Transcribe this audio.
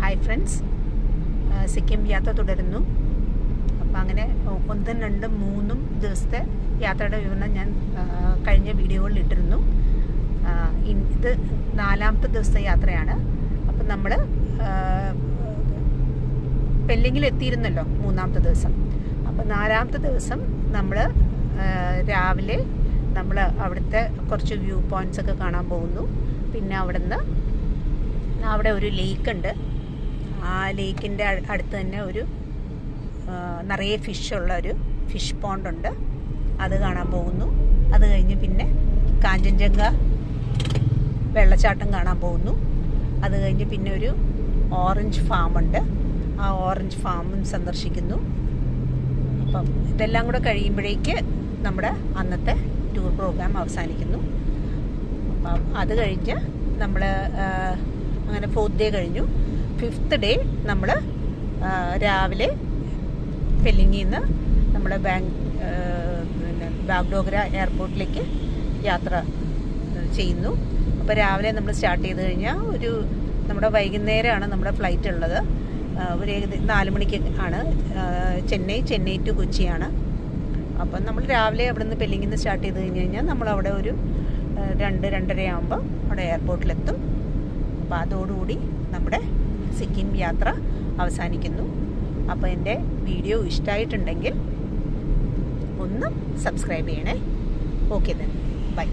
Hi friends, Sikkim യാത്ര തുടരുന്നു. അപ്പം അങ്ങനെ 1, 2, 3 ദിവസത്തെ യാത്രയുടെ വിവരണം ഞാൻ കഴിഞ്ഞ വീഡിയോകളിൽ ഇട്ടിരുന്നു. ഇത് 4ാമത്തെ ദിവസത്തെ യാത്രയാണ്. അപ്പം നമ്മൾ പെല്ലിങ്ങിൽ എത്തിയിരുന്നല്ലോ 3ാമത്തെ ദിവസം. അപ്പം 4ാമത്തെ ദിവസം നമ്മൾ രാവിലെ നമ്മൾ അവിടുത്തെ കുറച്ച് വ്യൂ പോയിൻറ്റ്സ് ഒക്കെ കാണാൻ പോകുന്നു. പിന്നെ അവിടെ ഒരു ലേക്ക് ഉണ്ട്. ആ ലേക്കിൻ്റെ അടുത്ത് തന്നെ ഒരു നിറയെ ഫിഷുള്ള ഒരു ഫിഷ് പോണ്ടുണ്ട്. അത് കാണാൻ പോകുന്നു. അത് കഴിഞ്ഞ് പിന്നെ കാഞ്ചൻജംഗ വെള്ളച്ചാട്ടം കാണാൻ പോകുന്നു. അത് കഴിഞ്ഞ് പിന്നെ ഒരു ഓറഞ്ച് ഫാമുണ്ട്. ആ ഓറഞ്ച് ഫാമും സന്ദർശിക്കുന്നു. അപ്പം ഇതെല്ലാം കൂടെ കഴിയുമ്പോഴേക്ക് നമ്മുടെ അന്നത്തെ ടൂർ പ്രോഗ്രാം അവസാനിക്കുന്നു. അപ്പം അത് കഴിഞ്ഞ് നമ്മൾ അങ്ങനെ 4th ഡേ കഴിഞ്ഞു. 5th ഡേ നമ്മൾ രാവിലെ പെല്ലിങ്ങിൽ നിന്ന് നമ്മുടെ ബാഗ്ഡോഗ്ര എയർപോർട്ടിലേക്ക് യാത്ര ചെയ്യുന്നു. അപ്പോൾ രാവിലെ നമ്മൾ സ്റ്റാർട്ട് ചെയ്ത് കഴിഞ്ഞാൽ നമ്മുടെ വൈകുന്നേരമാണ് നമ്മുടെ ഫ്ലൈറ്റ് ഉള്ളത്. ഒരു 4 മണിക്ക് ആണ്. ചെന്നൈ ടു കൊച്ചിയാണ്. അപ്പം നമ്മൾ രാവിലെ അവിടെ നിന്ന് പെല്ലിങ്ങിൽ നിന്ന് സ്റ്റാർട്ട് ചെയ്ത് കഴിഞ്ഞാൽ നമ്മളവിടെ ഒരു 2-2:30 ആകുമ്പോൾ അവിടെ എയർപോർട്ടിലെത്തും. അപ്പോൾ അതോടുകൂടി നമ്മുടെ സിക്കിം യാത്ര അവസാനിക്കുന്നു. അപ്പോൾ എൻ്റെ വീഡിയോ ഇഷ്ടമായിട്ടുണ്ടെങ്കിൽ ഒന്ന് സബ്സ്ക്രൈബ് ചെയ്യണേ. Okay then bye.